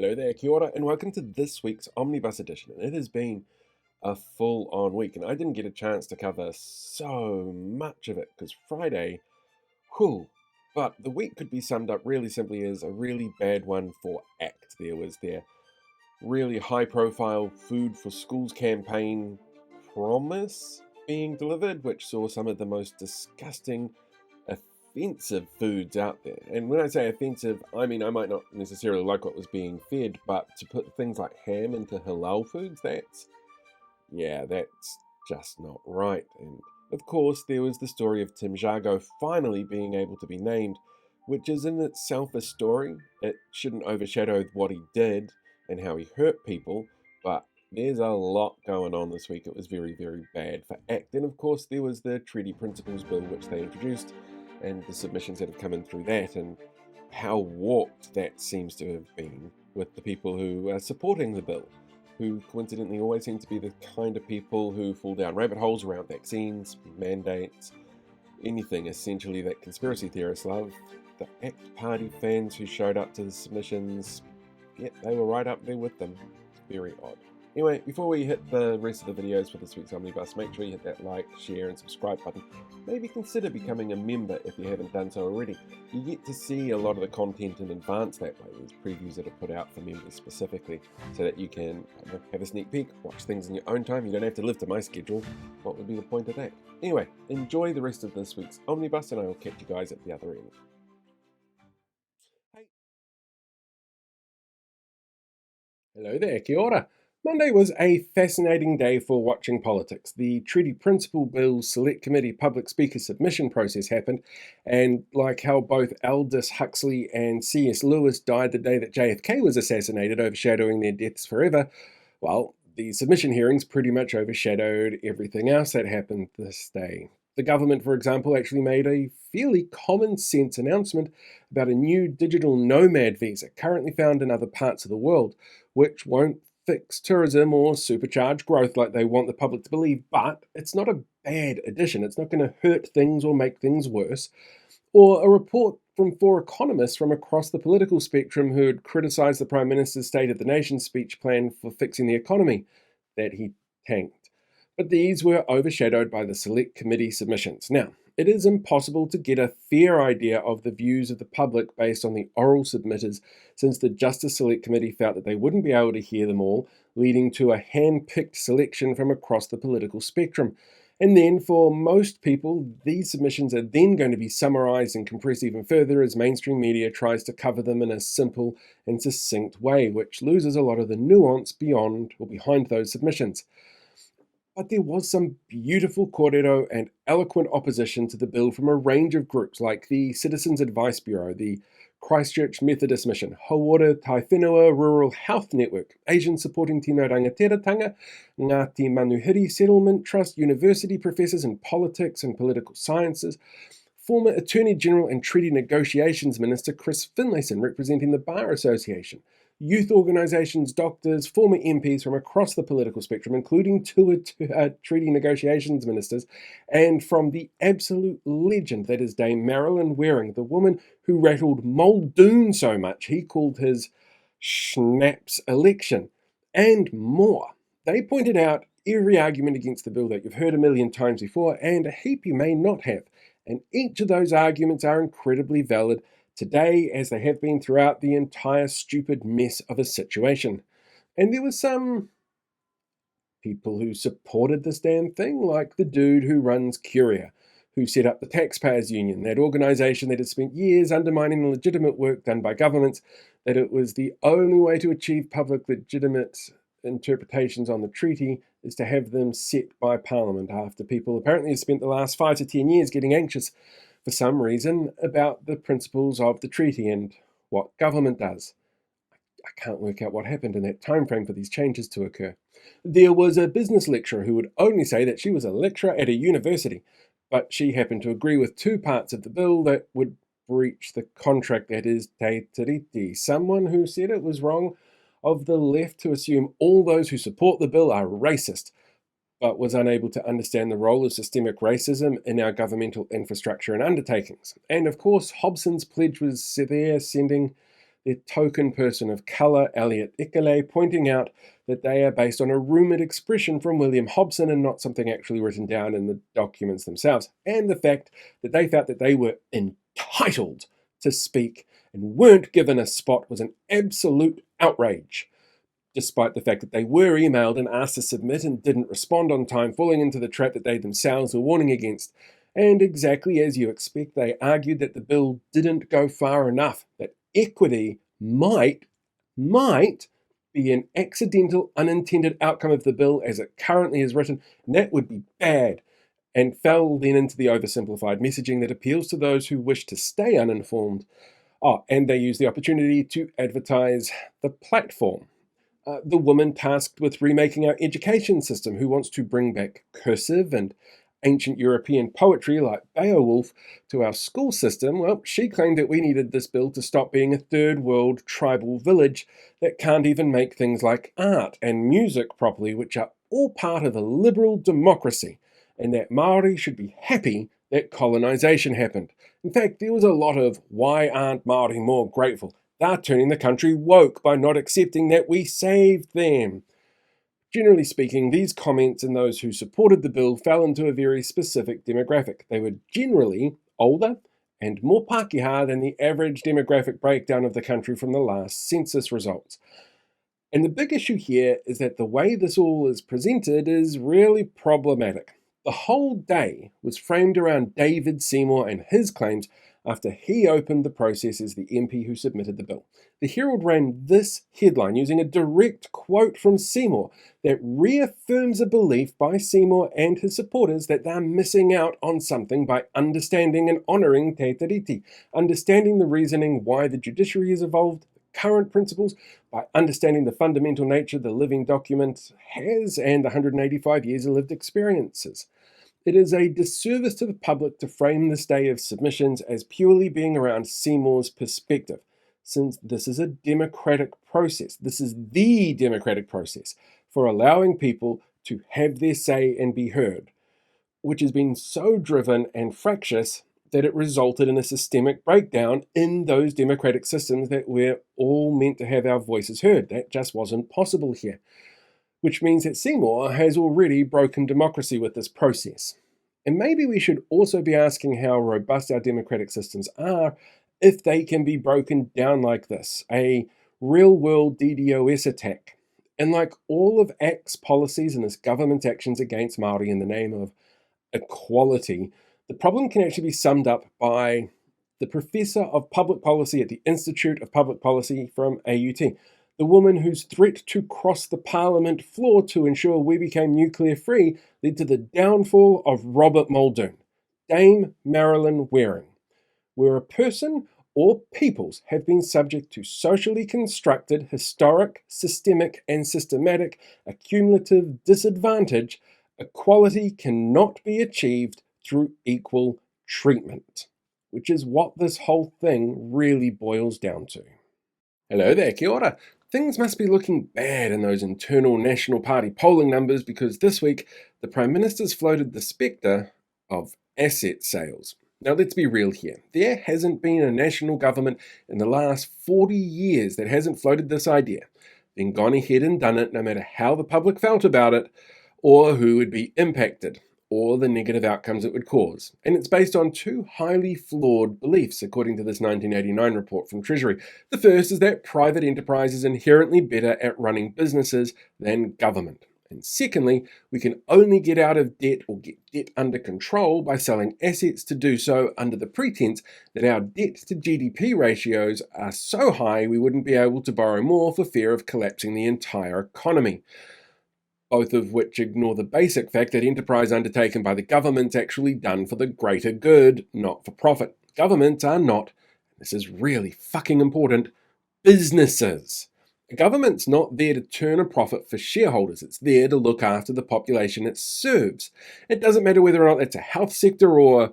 Hello there, kia ora, and welcome to this week's Omnibus edition. And it has been a full-on week, and I didn't get a chance to cover so much of it because Friday, whew. But the week could be summed up really simply as a really bad one for ACT. There was their really high-profile Food for Schools campaign promise being delivered, which saw some of the most disgusting offensive foods out there. And when I say offensive, I mean I might not necessarily like what was being fed, but to put things like ham into halal foods, that's just not right. And of course, there was the story of Tim Jago finally being able to be named, which is in itself a story. It shouldn't overshadow what he did and how he hurt people, but there's a lot going on this week. It was very, very bad for ACT. And of course, there was the Treaty Principles Bill, which they introduced, and the submissions that have come in through that, and how warped that seems to have been with the people who are supporting the bill, who coincidentally always seem to be the kind of people who fall down rabbit holes around vaccines, mandates, anything essentially that conspiracy theorists love. The ACT Party fans who showed up to the submissions, yeah, they were right up there with them. Very odd. Anyway, before we hit the rest of the videos for this week's Omnibus, make sure you hit that like, share and subscribe button. Maybe consider becoming a member if you haven't done so already. You get to see a lot of the content in advance that way. There's previews that are put out for members specifically so that you can have a sneak peek, watch things in your own time. You don't have to live to my schedule. What would be the point of that? Anyway, enjoy the rest of this week's Omnibus and I will catch you guys at the other end. Hey. Hello there, kia ora. Monday was a fascinating day for watching politics. The Treaty Principle Bill's Select Committee public speaker submission process happened, and like how both Aldous Huxley and C.S. Lewis died the day that JFK was assassinated, overshadowing their deaths forever, well, the submission hearings pretty much overshadowed everything else that happened this day. The government, for example, actually made a fairly common sense announcement about a new digital nomad visa currently found in other parts of the world, which won't fix tourism or supercharge growth like they want the public to believe, but it's not a bad addition. It's not going to hurt things or make things worse. Or a report from four economists from across the political spectrum who had criticised the Prime Minister's State of the Nation speech plan for fixing the economy that he tanked. But these were overshadowed by the Select Committee submissions. Now, it is impossible to get a fair idea of the views of the public based on the oral submitters, since the Justice Select Committee felt that they wouldn't be able to hear them all, leading to a hand-picked selection from across the political spectrum. And then, for most people, these submissions are then going to be summarised and compressed even further as mainstream media tries to cover them in a simple and succinct way, which loses a lot of the nuance beyond or behind those submissions. But there was some beautiful kōrero and eloquent opposition to the bill from a range of groups like the Citizens Advice Bureau, the Christchurch Methodist Mission, Hawara Taiwhenua Rural Health Network, Asians Supporting Tino Rangatiratanga, Ngāti Manuhiri Settlement Trust, university professors in politics and political sciences, former Attorney General and Treaty Negotiations Minister Chris Finlayson representing the Bar Association, youth organisations, doctors, former MPs from across the political spectrum, including two treaty negotiations ministers, and from the absolute legend that is Dame Marilyn Waring, the woman who rattled Muldoon so much he called his schnapps election, and more. They pointed out every argument against the bill that you've heard a million times before, and a heap you may not have, and each of those arguments are incredibly valid today, as they have been throughout the entire stupid mess of a situation. And there were some people who supported this damn thing, like the dude who runs Curia, who set up the Taxpayers Union, that organisation that has spent years undermining the legitimate work done by governments, that it was the only way to achieve public legitimate interpretations on the treaty is to have them set by Parliament, after people apparently have spent the last 5 to 10 years getting anxious for some reason about the principles of the treaty and what government does. I can't work out what happened in that time frame for these changes to occur. There was a business lecturer who would only say that she was a lecturer at a university, but she happened to agree with two parts of the bill that would breach the contract, that is, te tiriti. Someone who said it was wrong of the left to assume all those who support the bill are racist, but was unable to understand the role of systemic racism in our governmental infrastructure and undertakings. And of course, Hobson's pledge was there, sending their token person of colour, Elliot Ikele, pointing out that they are based on a rumoured expression from William Hobson and not something actually written down in the documents themselves, and the fact that they felt that they were entitled to speak and weren't given a spot was an absolute outrage, despite the fact that they were emailed and asked to submit and didn't respond on time, falling into the trap that they themselves were warning against. And exactly as you expect, they argued that the bill didn't go far enough, that equity might be an accidental, unintended outcome of the bill as it currently is written, and that would be bad, and fell then into the oversimplified messaging that appeals to those who wish to stay uninformed. And they use the opportunity to advertise the platform. The woman tasked with remaking our education system, who wants to bring back cursive and ancient European poetry like Beowulf to our school system, well, she claimed that we needed this bill to stop being a third world tribal village that can't even make things like art and music properly, which are all part of a liberal democracy, and that Māori should be happy that colonisation happened. In fact, there was a lot of, why aren't Māori more grateful? They're turning the country woke by not accepting that we saved them. Generally speaking, these comments and those who supported the bill fell into a very specific demographic. They were generally older and more Pākehā than the average demographic breakdown of the country from the last census results. And the big issue here is that the way this all is presented is really problematic. The whole day was framed around David Seymour and his claims after he opened the process as the MP who submitted the bill. The Herald ran this headline using a direct quote from Seymour that reaffirms a belief by Seymour and his supporters that they're missing out on something by understanding and honouring Te Tiriti, understanding the reasoning why the judiciary has evolved, current principles, by understanding the fundamental nature the living document has and 185 years of lived experiences. It is a disservice to the public to frame this day of submissions as purely being around Seymour's perspective, since this is a democratic process. This is the democratic process for allowing people to have their say and be heard, which has been so driven and fractious that it resulted in a systemic breakdown in those democratic systems that we're all meant to have our voices heard. That just wasn't possible here, which means that Seymour has already broken democracy with this process. And maybe we should also be asking how robust our democratic systems are if they can be broken down like this, a real-world DDoS attack. And like all of ACT's policies and its government actions against Māori in the name of equality, the problem can actually be summed up by the Professor of Public Policy at the Institute of Public Policy from AUT, the woman whose threat to cross the Parliament floor to ensure we became nuclear-free led to the downfall of Robert Muldoon, Dame Marilyn Waring, where a person or peoples have been subject to socially constructed, historic, systemic, and systematic accumulative disadvantage, equality cannot be achieved through equal treatment, which is what this whole thing really boils down to. Hello there, kia ora. Things must be looking bad in those internal National Party polling numbers because this week the Prime Minister's floated the spectre of asset sales. Now let's be real here. There hasn't been a national government in the last 40 years that hasn't floated this idea, then gone ahead and done it no matter how the public felt about it, or who would be impacted, or the negative outcomes it would cause. And it's based on two highly flawed beliefs, according to this 1989 report from Treasury. The first is that private enterprise is inherently better at running businesses than government. And secondly, we can only get out of debt or get debt under control by selling assets to do so under the pretense that our debt to GDP ratios are so high we wouldn't be able to borrow more for fear of collapsing the entire economy. Both of which ignore the basic fact that enterprise undertaken by the government's actually done for the greater good, not for profit. Governments are not, this is really fucking important, businesses. A government's not there to turn a profit for shareholders. It's there to look after the population it serves. It doesn't matter whether or not it's a health sector or,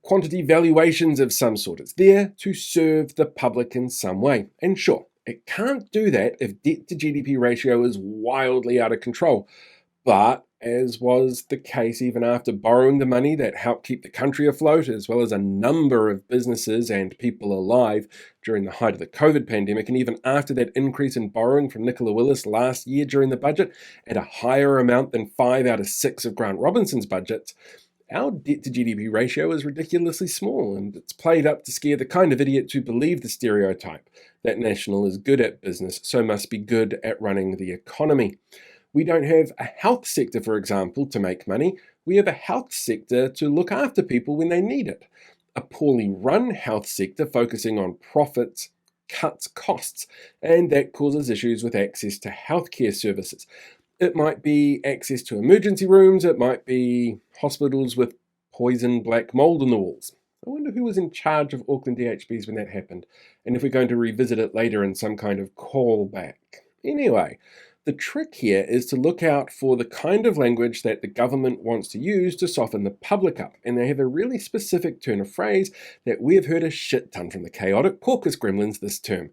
quantity valuations of some sort. It's there to serve the public in some way. And sure, it can't do that if debt to GDP ratio is wildly out of control. But, as was the case even after borrowing the money that helped keep the country afloat, as well as a number of businesses and people alive during the height of the COVID pandemic, and even after that increase in borrowing from Nicola Willis last year during the budget at a higher amount than 5 out of 6 of Grant Robinson's budgets, our debt to GDP ratio is ridiculously small, and it's played up to scare the kind of idiots who believe the stereotype that National is good at business, so must be good at running the economy. We don't have a health sector, for example, to make money. We have a health sector to look after people when they need it. A poorly run health sector focusing on profits cuts costs, and that causes issues with access to healthcare services. It might be access to emergency rooms, it might be hospitals with poison black mold in the walls. I wonder who was in charge of Auckland DHBs when that happened, and if we're going to revisit it later in some kind of callback. Anyway, the trick here is to look out for the kind of language that the government wants to use to soften the public up, and they have a really specific turn of phrase that we have heard a shit ton from the chaotic caucus gremlins this term.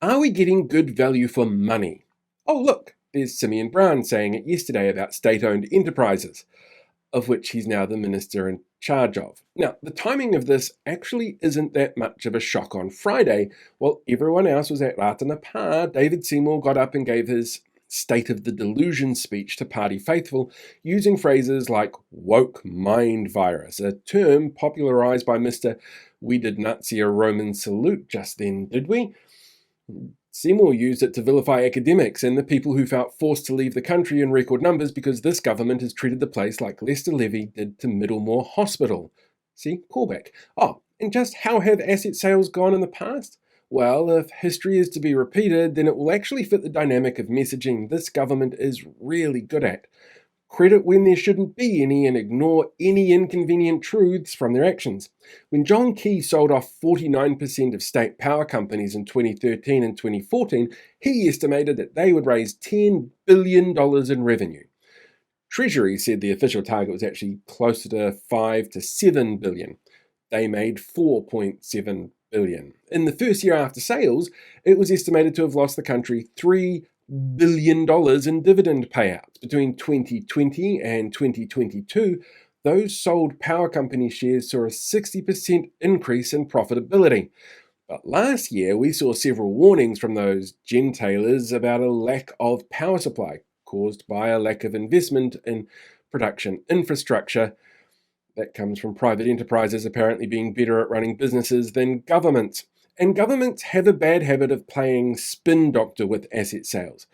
Are we getting good value for money? Oh look, there's Simeon Brown saying it yesterday about state-owned enterprises, of which he's now the minister in charge of. Now, the timing of this actually isn't that much of a shock on Friday. While everyone else was at Ratana Pa, David Seymour got up and gave his State of the Delusion speech to party faithful, using phrases like woke mind virus, a term popularized by Mr. We did not see a Roman salute just then, did we? Seymour used it to vilify academics and the people who felt forced to leave the country in record numbers because this government has treated the place like Lester Levy did to Middlemore Hospital. See, callback. Oh, and just how have asset sales gone in the past? Well, if history is to be repeated, then it will actually fit the dynamic of messaging this government is really good at. Credit when there shouldn't be any and ignore any inconvenient truths from their actions. When John Key sold off 49% of state power companies in 2013 and 2014, he estimated that they would raise $10 billion in revenue. Treasury said the official target was actually closer to $5 to $7 billion. They made $4.7 billion. In the first year after sales, it was estimated to have lost the country $3 billion in dividend payouts. Between 2020 and 2022, those sold power company shares saw a 60% increase in profitability. But last year, we saw several warnings from those gentailers about a lack of power supply caused by a lack of investment in production infrastructure. That comes from private enterprises apparently being better at running businesses than governments. And governments have a bad habit of playing spin doctor with asset sales.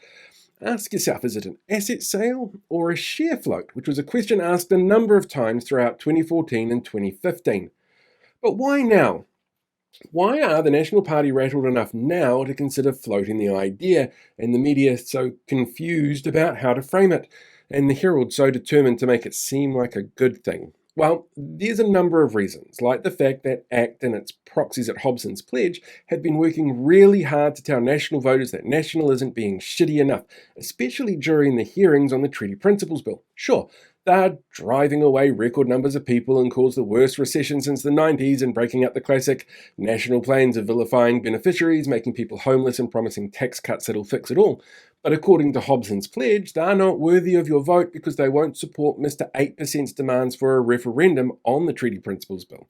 Ask yourself, is it an asset sale or a share float? Which was a question asked a number of times throughout 2014 and 2015. But why now? Why are the National Party rattled enough now to consider floating the idea, and the media so confused about how to frame it, and the Herald so determined to make it seem like a good thing? Well, there's a number of reasons, like the fact that ACT and its proxies at Hobson's Pledge have been working really hard to tell National voters that National isn't being shitty enough, especially during the hearings on the Treaty Principles Bill. Sure, they're driving away record numbers of people and caused the worst recession since the 90s and breaking up the classic national plans of vilifying beneficiaries, making people homeless and promising tax cuts that'll fix it all. But according to Hobson's Pledge, they're not worthy of your vote because they won't support Mr. 8%'s demands for a referendum on the Treaty Principles Bill,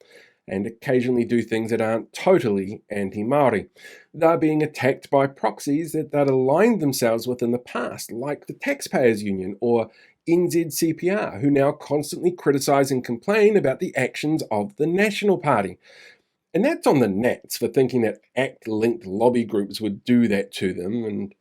and occasionally do things that aren't totally anti-Māori. They're being attacked by proxies that they'd aligned themselves with in the past, like the Taxpayers Union or NZCPR, who now constantly criticise and complain about the actions of the National Party. And that's on the Nats for thinking that ACT-linked lobby groups would do that to them and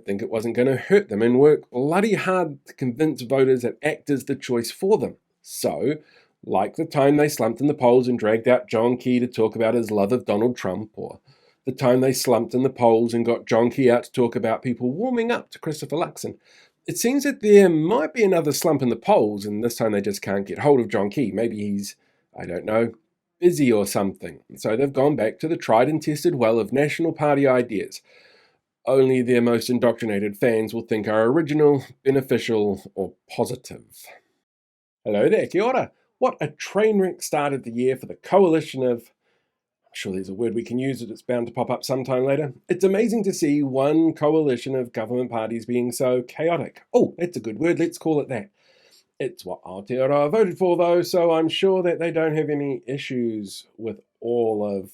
think it wasn't going to hurt them and work bloody hard to convince voters that ACT is the choice for them. So, like the time they slumped in the polls and dragged out John Key to talk about his love of Donald Trump, or the time they slumped in the polls and got John Key out to talk about people warming up to Christopher Luxon, it seems that there might be another slump in the polls, and this time they just can't get hold of John Key. Maybe he's, busy or something. So they've gone back to the tried and tested well of National Party ideas. Only their most indoctrinated fans will think are original, beneficial, or positive. Hello there, kia ora. What a train wreck start of the year for the coalition of sure there's a word we can use, it's bound to pop up sometime later. It's amazing to see one coalition of government parties being so chaotic. Oh, that's a good word, let's call it that. It's what Aotearoa voted for, though, so I'm sure that they don't have any issues with all of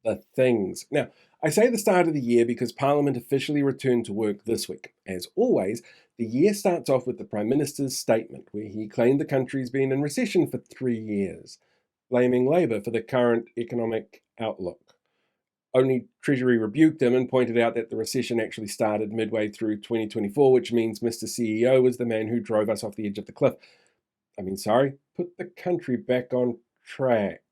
the things. Now, I say the start of the year because Parliament officially returned to work this week. As always, the year starts off with the Prime Minister's statement, where he claimed the country's been in recession for 3 years, blaming Labour for the current economic outlook. Only Treasury rebuked him and pointed out that the recession actually started midway through 2024, which means Mr. CEO was the man who drove us off the edge of the cliff. Put the country back on track.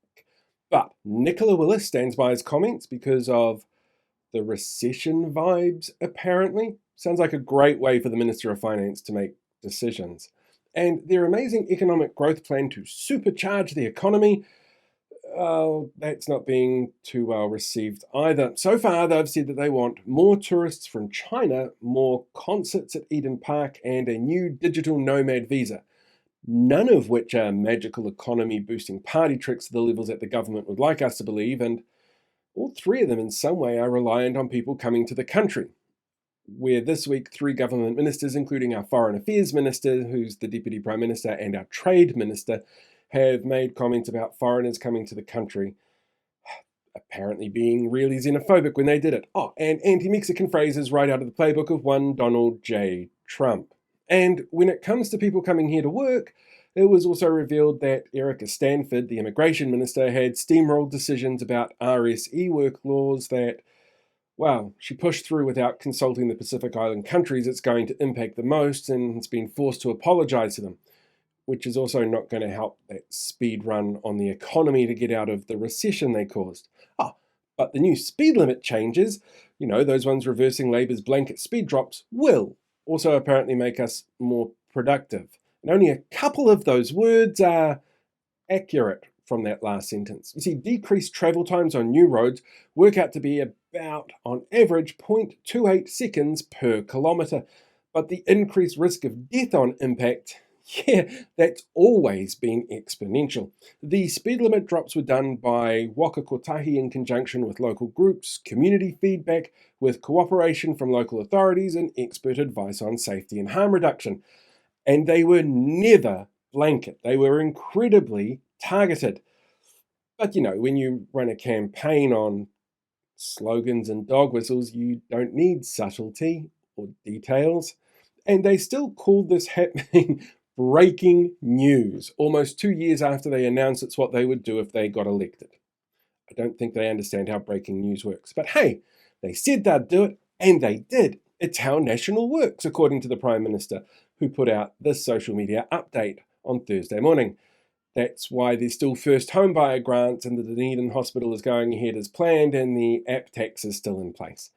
But Nicola Willis stands by his comments because of the recession vibes, apparently. Sounds like a great way for the Minister of Finance to make decisions. And their amazing economic growth plan to supercharge the economy, that's not being too well received either. So far, they've said that they want more tourists from China, more concerts at Eden Park, and a new digital nomad visa. None of which are magical economy-boosting party tricks to the levels that the government would like us to believe, and all three of them in some way are reliant on people coming to the country. Where this week 3 government ministers, including our Foreign Affairs Minister, who's the Deputy Prime Minister, and our Trade Minister, have made comments about foreigners coming to the country, apparently being really xenophobic when they did it. Oh, and anti-Mexican phrases right out of the playbook of one Donald J. Trump. And when it comes to people coming here to work, it was also revealed that Erica Stanford, the immigration minister, had steamrolled decisions about RSE work laws that, well, she pushed through without consulting the Pacific Island countries it's going to impact the most, and has been forced to apologize to them, which is also not going to help that speed run on the economy to get out of the recession they caused. But the new speed limit changes, those ones reversing Labour's blanket speed drops, will also apparently make us more productive. And only a couple of those words are accurate from that last sentence. You see, decreased travel times on new roads work out to be about, on average, 0.28 seconds per kilometre. But the increased risk of death on impact, that's always been exponential. The speed limit drops were done by Waka Kotahi in conjunction with local groups, community feedback, with cooperation from local authorities and expert advice on safety and harm reduction. And they were never blanket. They were incredibly targeted. But when you run a campaign on slogans and dog whistles, you don't need subtlety or details. And they still called this happening breaking news, almost 2 years after they announced it's what they would do if they got elected. I don't think they understand how breaking news works. But hey, they said they'd do it, and they did. It's how national works, according to the Prime Minister, who put out this social media update on Thursday morning. That's why there's still first home buyer grants, and the Dunedin Hospital is going ahead as planned, and the app tax is still in place.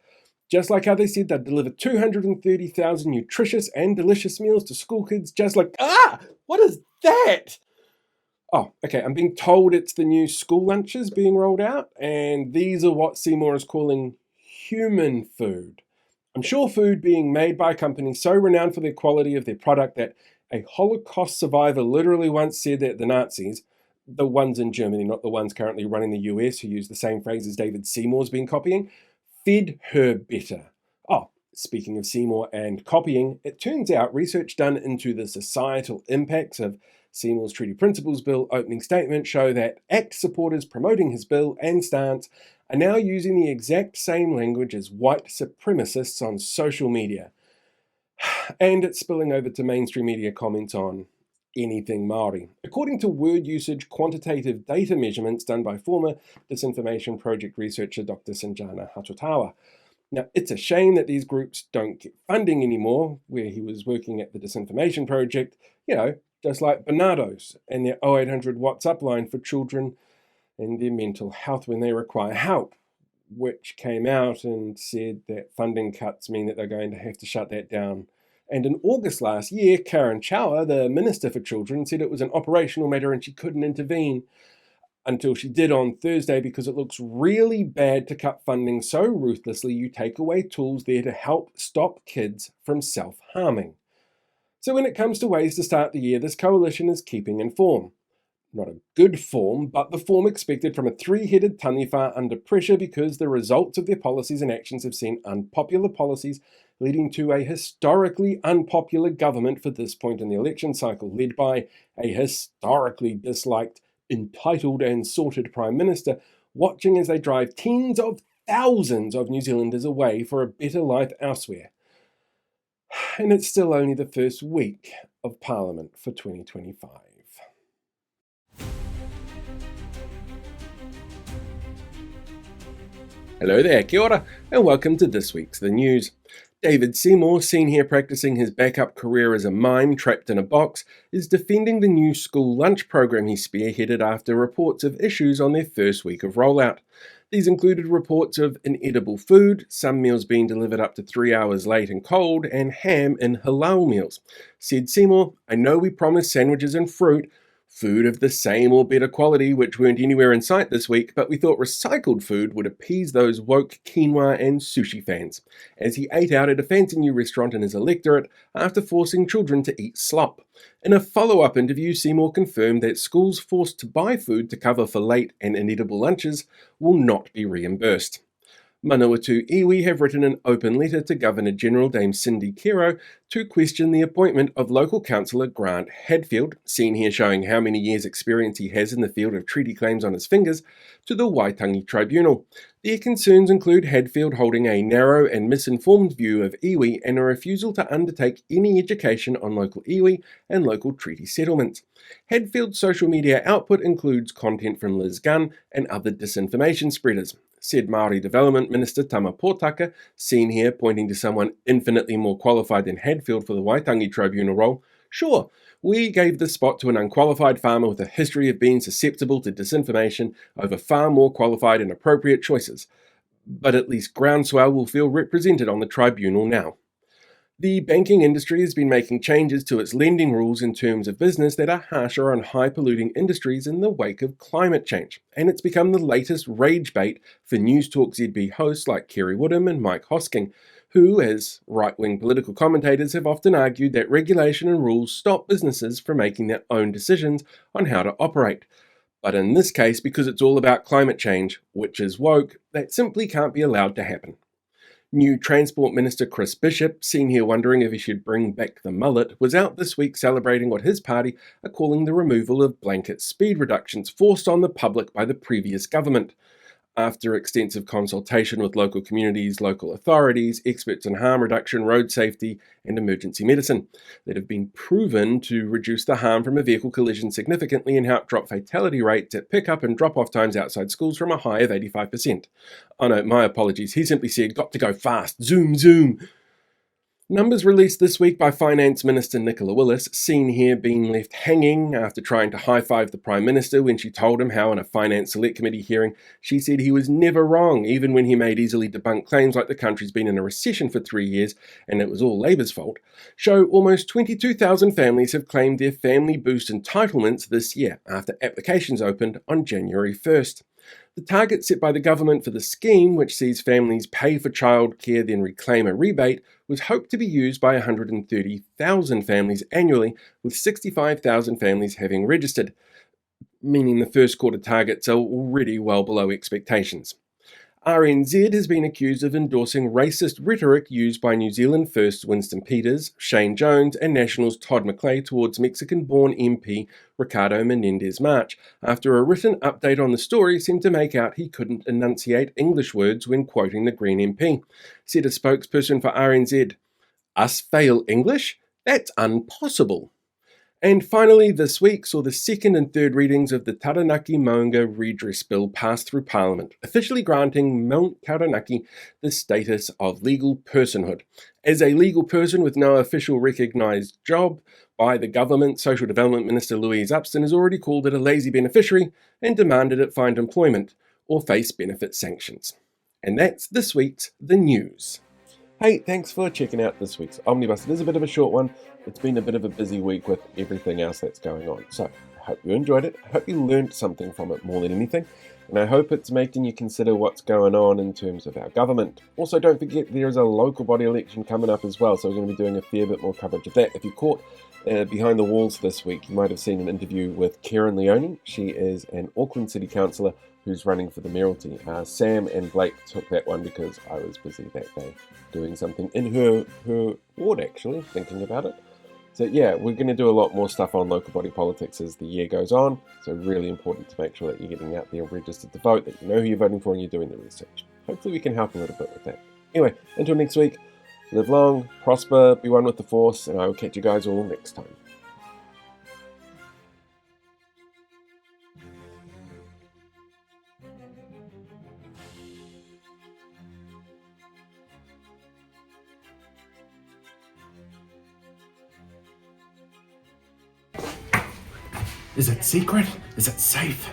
Just like how they said they'd deliver 230,000 nutritious and delicious meals to school kids, just like, what is that? Oh, okay, I'm being told it's the new school lunches being rolled out, and these are what Seymour is calling human food. I'm sure food being made by a company so renowned for the quality of their product that a Holocaust survivor literally once said that the Nazis, the ones in Germany, not the ones currently running the US who use the same phrase as David Seymour's been copying, fed her better. Oh, speaking of Seymour and copying, it turns out research done into the societal impacts of Seymour's Treaty Principles Bill opening statement show that ACT supporters promoting his bill and stance are now using the exact same language as white supremacists on social media. And it's spilling over to mainstream media comments on anything Māori. According to word usage quantitative data measurements done by former Disinformation Project researcher Dr. Sinjana Hatotawa. Now, it's a shame that these groups don't get funding anymore, where he was working at the Disinformation Project, just like Bernardo's and their 0800 WhatsApp line for children and their mental health when they require help, which came out and said that funding cuts mean that they're going to have to shut that down. And in August last year, Karen Chauer, the Minister for Children, said it was an operational matter and she couldn't intervene until she did on Thursday because it looks really bad to cut funding so ruthlessly you take away tools there to help stop kids from self-harming. So when it comes to ways to start the year, this coalition is keeping informed. not a good form, but the form expected from a three-headed taniwha under pressure because the results of their policies and actions have seen unpopular policies leading to a historically unpopular government for this point in the election cycle, led by a historically disliked, entitled and sorted Prime Minister, watching as they drive tens of thousands of New Zealanders away for a better life elsewhere. And it's still only the first week of Parliament for 2025. Hello there, kia ora, and welcome to this week's The News. David Seymour, seen here practicing his backup career as a mime trapped in a box, is defending the new school lunch program he spearheaded after reports of issues on their first week of rollout. These included reports of inedible food, some meals being delivered up to 3 hours late and cold, and ham in halal meals. Said Seymour, "I know we promised sandwiches and fruit, food of the same or better quality, which weren't anywhere in sight this week, but we thought recycled food would appease those woke quinoa and sushi fans," as he ate out at a fancy new restaurant in his electorate after forcing children to eat slop. In a follow-up interview, Seymour confirmed that schools forced to buy food to cover for late and inedible lunches will not be reimbursed. Manawatu iwi have written an open letter to Governor-General Dame Cindy Kero to question the appointment of local councillor Grant Hadfield, seen here showing how many years' experience he has in the field of treaty claims on his fingers, to the Waitangi Tribunal. Their concerns include Hadfield holding a narrow and misinformed view of iwi and a refusal to undertake any education on local iwi and local treaty settlements. Hadfield's social media output includes content from Liz Gunn and other disinformation spreaders. Said Māori Development Minister Tama Potaka, seen here pointing to someone infinitely more qualified than Hadfield for the Waitangi Tribunal role, "Sure, we gave this spot to an unqualified farmer with a history of being susceptible to disinformation over far more qualified and appropriate choices. But at least Groundswell will feel represented on the tribunal now." The banking industry has been making changes to its lending rules in terms of business that are harsher on high-polluting industries in the wake of climate change, and it's become the latest rage bait for News Talk ZB hosts like Kerry Woodham and Mike Hosking, who, as right-wing political commentators, have often argued that regulation and rules stop businesses from making their own decisions on how to operate. But in this case, because it's all about climate change, which is woke, that simply can't be allowed to happen. New Transport Minister Chris Bishop, seen here wondering if he should bring back the mullet, was out this week celebrating what his party are calling the removal of blanket speed reductions forced on the public by the previous government. After extensive consultation with local communities, local authorities, experts in harm reduction, road safety, and emergency medicine, that have been proven to reduce the harm from a vehicle collision significantly and help drop fatality rates at pick-up and drop-off times outside schools from a high of 85%. Oh no, my apologies. He simply said, "Got to go fast. Zoom, zoom." Numbers released this week by Finance Minister Nicola Willis, seen here being left hanging after trying to high-five the Prime Minister when she told him how in a Finance Select Committee hearing she said he was never wrong, even when he made easily debunked claims like the country's been in a recession for 3 years and it was all Labour's fault, show almost 22,000 families have claimed their Family Boost entitlements this year after applications opened on January 1st. The target set by the government for the scheme, which sees families pay for childcare then reclaim a rebate, was hoped to be used by 130,000 families annually, with 65,000 families having registered, meaning the first quarter targets are already well below expectations. RNZ has been accused of endorsing racist rhetoric used by New Zealand First Winston Peters, Shane Jones and Nationals Todd McClay towards Mexican-born MP Ricardo Menendez-March, after a written update on the story seemed to make out he couldn't enunciate English words when quoting the Green MP. Said a spokesperson for RNZ, "Us fail English? That's impossible." And finally, this week saw the second and third readings of the Taranaki Maunga Redress Bill pass through Parliament, officially granting Mount Taranaki the status of legal personhood. As a legal person with no official recognised job by the government, Social Development Minister Louise Upston has already called it a lazy beneficiary and demanded it find employment or face benefit sanctions. And that's this week's The News. Hey, thanks for checking out this week's Omnibus. It is a bit of a short one. It's been a bit of a busy week with everything else that's going on. So, I hope you enjoyed it. I hope you learned something from it more than anything. and I hope it's making you consider what's going on in terms of our government. Also, don't forget there is a local body election coming up as well, so we're going to be doing a fair bit more coverage of that. If you caught Behind the Walls this week, you might have seen an interview with Karen Leone. She is an Auckland City Councillor who's running for the mayoralty. Sam and Blake took that one because I was busy that day doing something in her ward, actually, thinking about it. So yeah, we're going to do a lot more stuff on local body politics as the year goes on. So really important to make sure that you're getting out there registered to vote, that you know who you're voting for and you're doing the research. Hopefully we can help a little bit with that. Anyway, until next week, live long, prosper, be one with the force, and I will catch you guys all next time. Is it secret? Is it safe?